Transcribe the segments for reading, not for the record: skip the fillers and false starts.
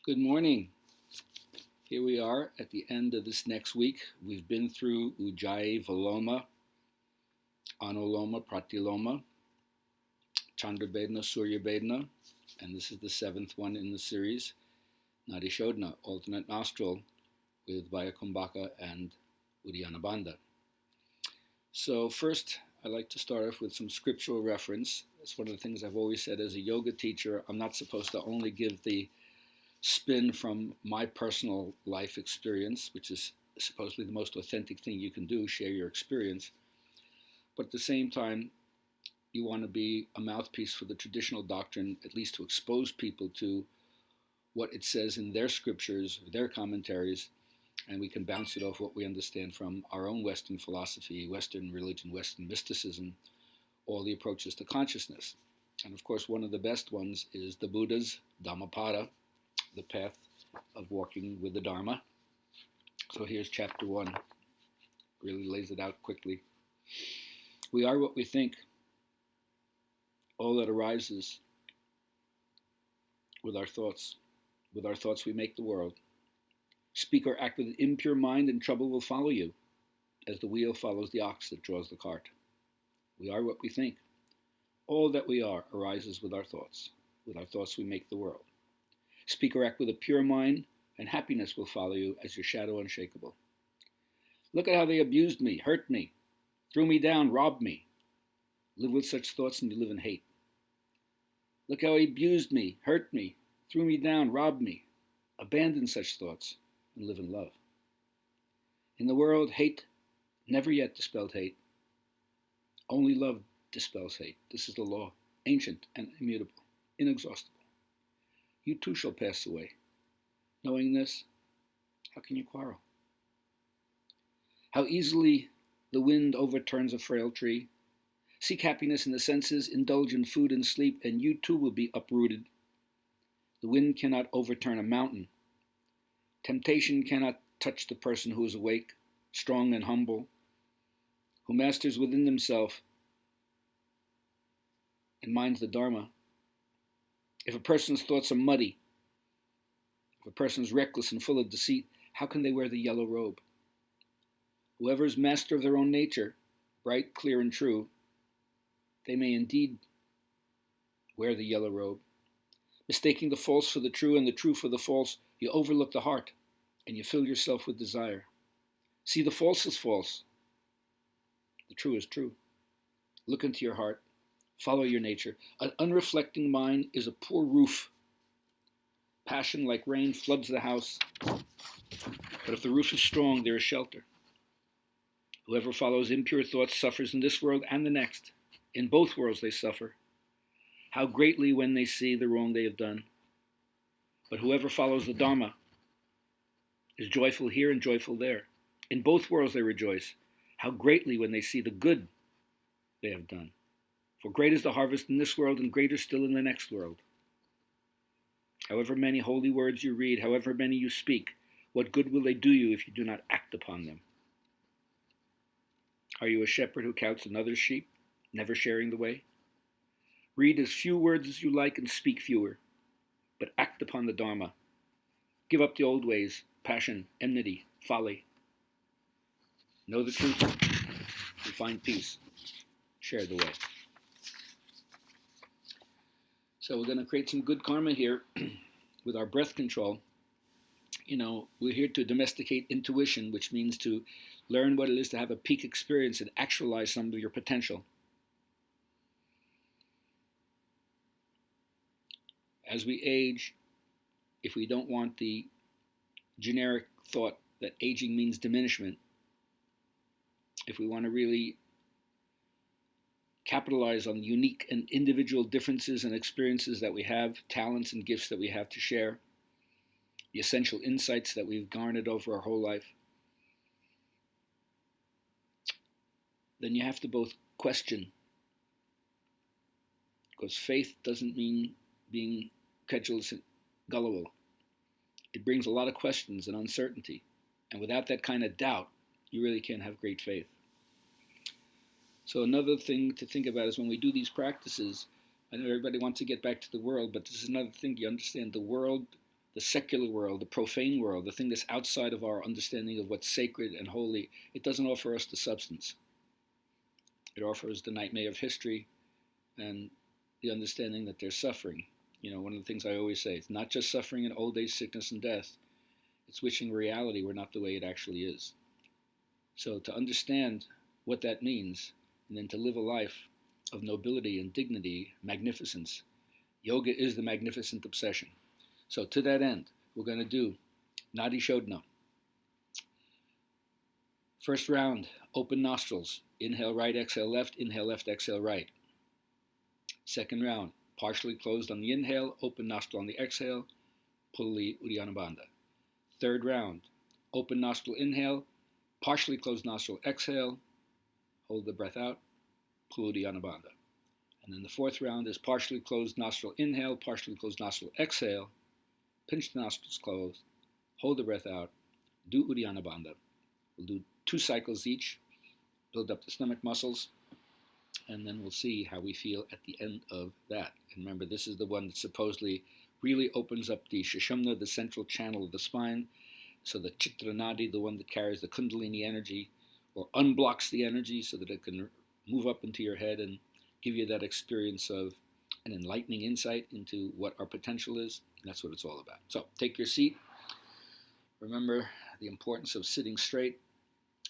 Good morning. Here we are at the end of this next week. We've been through Ujjayi Valoma, Anuloma, Pratiloma, Chandrabedna, Suryabedna, and this is the seventh one in the series, Nadishodhana, alternate nostril with Vayakumbhaka and Uddiyana Bandha. So first, I'd like to start off with some scriptural reference. It's one of the things I've always said as a yoga teacher. I'm not supposed to only give the spin from my personal life experience, which is supposedly the most authentic thing you can do, share your experience. But at the same time, you want to be a mouthpiece for the traditional doctrine, at least to expose people to what it says in their scriptures, their commentaries, and we can bounce it off what we understand from our own Western philosophy, Western religion, Western mysticism, all the approaches to consciousness. And of course, one of the best ones is the Buddha's Dhammapada, the path of walking with the Dharma. So here's chapter 1. Really lays it out quickly. We are what we think. All that arises with our thoughts. With our thoughts we make the world. Speak or act with an impure mind and trouble will follow you, as the wheel follows the ox that draws the cart. We are what we think. All that we are arises with our thoughts. With our thoughts we make the world. Speak or act with a pure mind, and happiness will follow you as your shadow unshakable. Look at how they abused me, hurt me, threw me down, robbed me. Live with such thoughts and you live in hate. Look how he abused me, hurt me, threw me down, robbed me. Abandon such thoughts and live in love. In the world, hate never yet dispelled hate. Only love dispels hate. This is the law, ancient and immutable, inexhaustible. You too shall pass away. Knowing this, how can you quarrel? How easily the wind overturns a frail tree. Seek happiness in the senses, indulge in food and sleep, and you too will be uprooted. The wind cannot overturn a mountain. Temptation cannot touch the person who is awake, strong and humble, who masters within himself and minds the Dharma. If a person's thoughts are muddy, if a person is reckless and full of deceit, how can they wear the yellow robe? Whoever is master of their own nature, bright, clear, and true, they may indeed wear the yellow robe. Mistaking the false for the true and the true for the false, you overlook the heart and you fill yourself with desire. See, the false is false. The true is true. Look into your heart. Follow your nature. An unreflecting mind is a poor roof. Passion, like rain, floods the house. But if the roof is strong, there is shelter. Whoever follows impure thoughts suffers in this world and the next. In both worlds they suffer. How greatly when they see the wrong they have done. But whoever follows the Dharma is joyful here and joyful there. In both worlds they rejoice. How greatly when they see the good they have done. For great is the harvest in this world and greater still in the next world. However many holy words you read, however many you speak, what good will they do you if you do not act upon them? Are you a shepherd who counts another's sheep, never sharing the way? Read as few words as you like and speak fewer, but act upon the Dharma. Give up the old ways, passion, enmity, folly. Know the truth and find peace. Share the way. So we're going to create some good karma here with our breath control. You know, we're here to domesticate intuition, which means to learn what it is to have a peak experience and actualize some of your potential. As we age, if we don't want the generic thought that aging means diminishment, if we want to really capitalize on the unique and individual differences and experiences that we have, talents and gifts that we have to share, the essential insights that we've garnered over our whole life, then you have to both question, because faith doesn't mean being credulous and gullible. It brings a lot of questions and uncertainty, and without that kind of doubt, you really can't have great faith. So another thing to think about is when we do these practices, I know everybody wants to get back to the world, but this is another thing you understand. The world the secular world, the profane world, the thing that's outside of our understanding of what's sacred and holy, it doesn't offer us the substance. It offers the nightmare of history and the understanding that there's suffering. One of the things I always say, it's not just suffering in old age, sickness, and death. It's wishing reality were not the way it actually is. So to understand what that means, and then to live a life of nobility and dignity, magnificence, yoga is the magnificent obsession. So to that end, we're going to do Nadi Shodhana. First round, open nostrils. Inhale right, exhale left, inhale left, exhale right. Second round, partially closed on the inhale, open nostril on the exhale, Pulli Uddiyana Bandha. Third round, open nostril inhale, partially closed nostril exhale, hold the breath out, Pulli Uddiyana Bandha. And then the fourth round is partially closed nostril inhale, partially closed nostril exhale, pinch the nostrils closed, hold the breath out, do Uddiyana Bandha. We'll do 2 cycles each, build up the stomach muscles, and then we'll see how we feel at the end of that. And remember, this is the one that supposedly really opens up the Sushumna, the central channel of the spine. So the Chitra Nadi, the one that carries the Kundalini energy, or unblocks the energy so that it can move up into your head and give you that experience of an enlightening insight into what our potential is. And that's what it's all about. So take your seat. Remember the importance of sitting straight,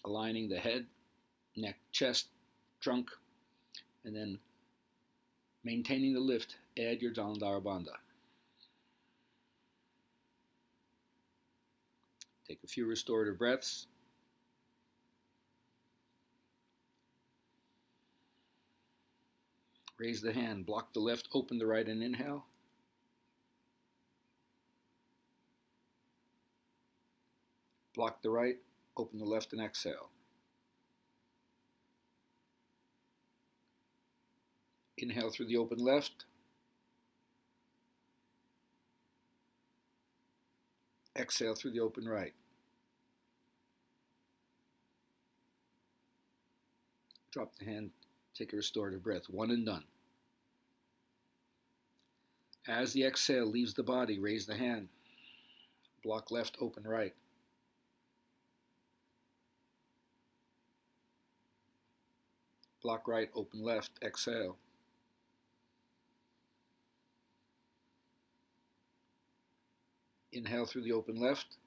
aligning the head, neck, chest, trunk, and then maintaining the lift. Add your Jalandhara Bandha. Take a few restorative breaths. Raise the hand, block the left, open the right, and inhale. Block the right, open the left, and exhale. Inhale through the open left. Exhale through the open right. Drop the hand, take a restorative breath, 1 and done. As the exhale leaves the body, raise the hand. Block left, open right. Block right, open left, exhale. Inhale through the open left.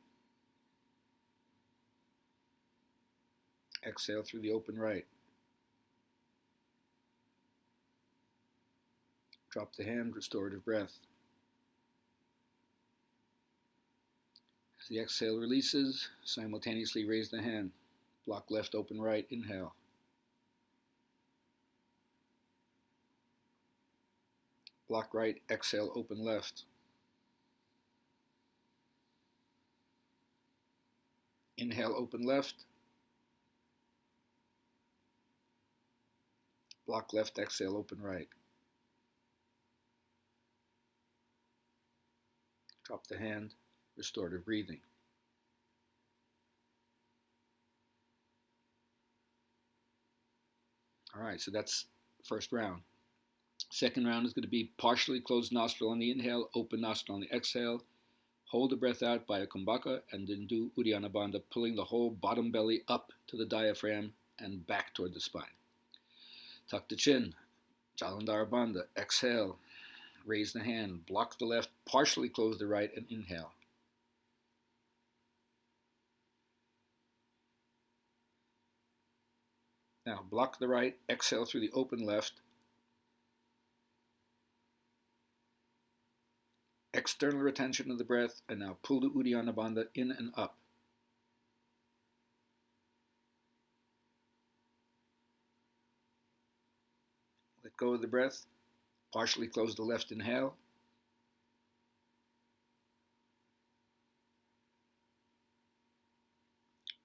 Exhale through the open right. Drop the hand, restorative breath. As the exhale releases, simultaneously raise the hand. Block left, open right, inhale. Block right, exhale, open left. Inhale, open left. Block left, exhale, open right. Drop the hand, restorative breathing. All right, so that's first round. Second round is going to be partially closed nostril on the inhale, open nostril on the exhale. Hold the breath out by a kumbhaka, and then do Uddiyana Bandha, pulling the whole bottom belly up to the diaphragm and back toward the spine. Tuck the chin, Jalandhara Bandha, exhale, raise the hand, block the left, partially close the right, and inhale. Now block the right, exhale through the open left. External retention of the breath, and now pull the Uddiyana Bandha in and up. Let go of the breath, partially close the left inhale.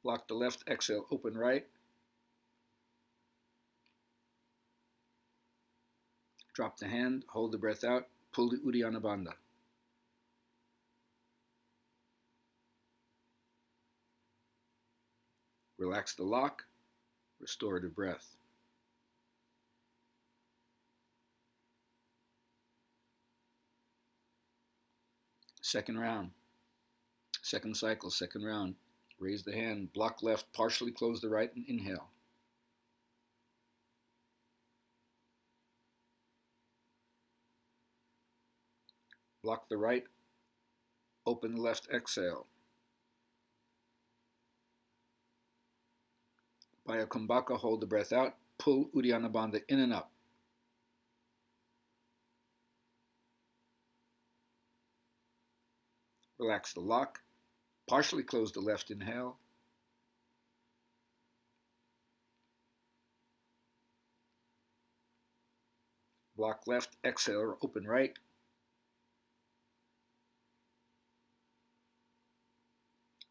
Block the left, exhale, open right. Drop the hand, hold the breath out, pull the Uddiyana Bandha. Relax the lock, restorative breath. Second round, Second cycle, second round. Raise the hand, block left, partially close the right, and inhale. Block the right, open the left, exhale. Baddha Kumbhaka, hold the breath out, pull Uddiyana Bandha in and up. Relax the lock, partially close the left, inhale. Block left, exhale, or open right.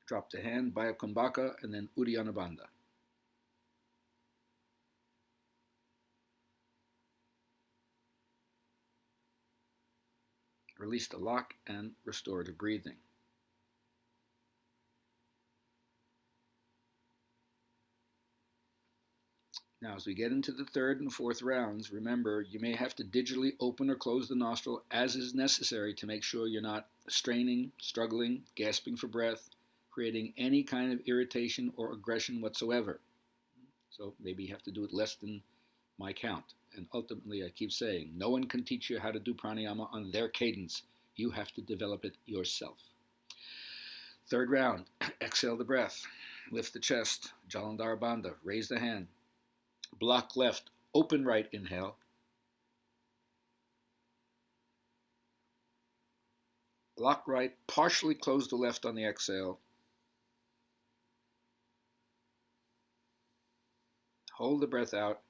Drop the hand, Baddha Kumbhaka, and then Uddiyana Bandha. Release the lock and restorative breathing. Now, as we get into the third and fourth rounds, remember, you may have to digitally open or close the nostril as is necessary to make sure you're not straining, struggling, gasping for breath, creating any kind of irritation or aggression whatsoever. So maybe you have to do it less than my count. And ultimately, I keep saying, no one can teach you how to do pranayama on their cadence. You have to develop it yourself. Third round, exhale the breath. Lift the chest, Jalandhara Bandha. Raise the hand. Block left, open right, inhale. Block right, partially close the left on the exhale. Hold the breath out,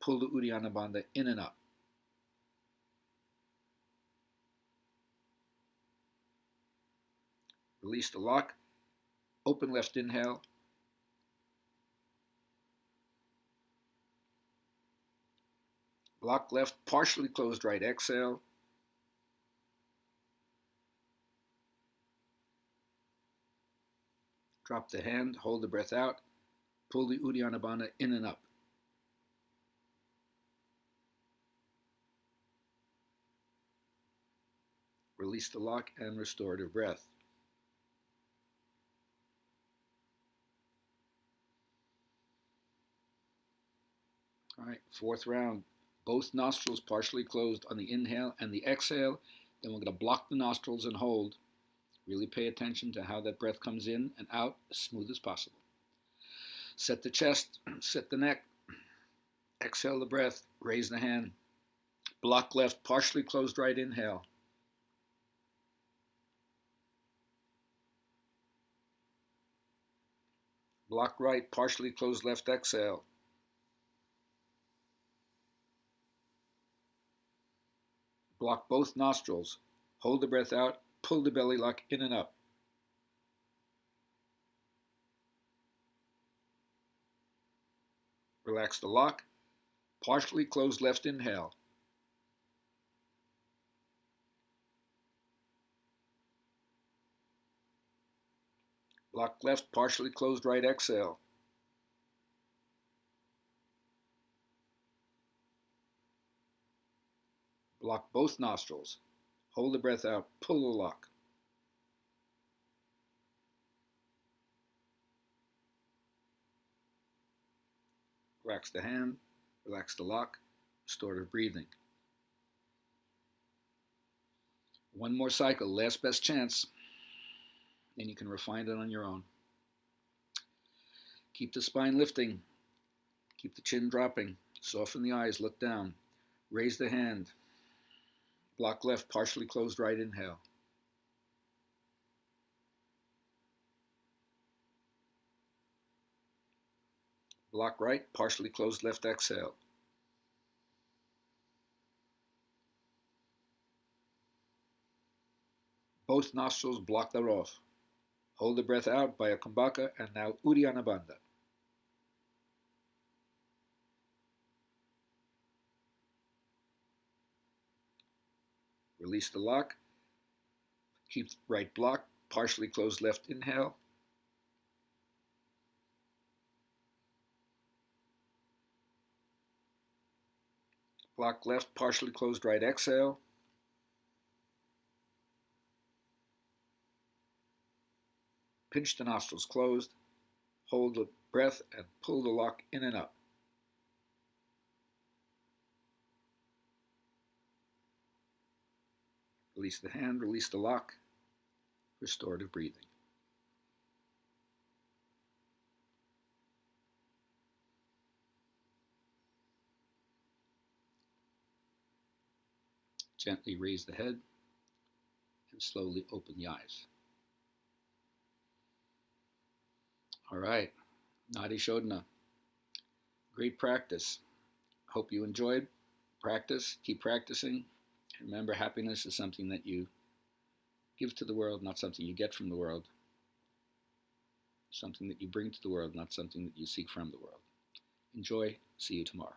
pull the Uddiyana Bandha in and up. Release the lock, open left inhale. Block left, partially closed right, exhale. Drop the hand, hold the breath out, pull the Uddiyana Bandha in and up. Release the lock and restorative breath. All right, fourth round. Both nostrils partially closed on the inhale and the exhale. Then we're going to block the nostrils and hold. Really pay attention to how that breath comes in and out as smooth as possible. Set the chest, set the neck. Exhale the breath, raise the hand. Block left, partially closed right, inhale. Block right, partially closed left, exhale. Block both nostrils. Hold the breath out, pull the belly lock in and up. Relax the lock, partially closed left, inhale. Block left, partially closed right, exhale. Block both nostrils. Hold the breath out, pull the lock. Relax the hand, relax the lock, restorative breathing. One more cycle, last best chance, and you can refine it on your own. Keep the spine lifting, keep the chin dropping, soften the eyes, look down, raise the hand, block left, partially closed right, inhale. Block right, partially closed left, exhale. Both nostrils block that off. Hold the breath out, Baddha Kumbhaka, and now Uddiyana Bandha. Release the lock. Keep right block, partially closed left, inhale. Block left, partially closed right, exhale. Pinch the nostrils closed. Hold the breath and pull the lock in and up. Release the hand, release the lock. Restorative breathing. Gently raise the head and slowly open the eyes. All right, Nadi Shodhana. Great practice. Hope you enjoyed. Practice, keep practicing. Remember, happiness is something that you give to the world, not something you get from the world. Something that you bring to the world, not something that you seek from the world. Enjoy. See you tomorrow.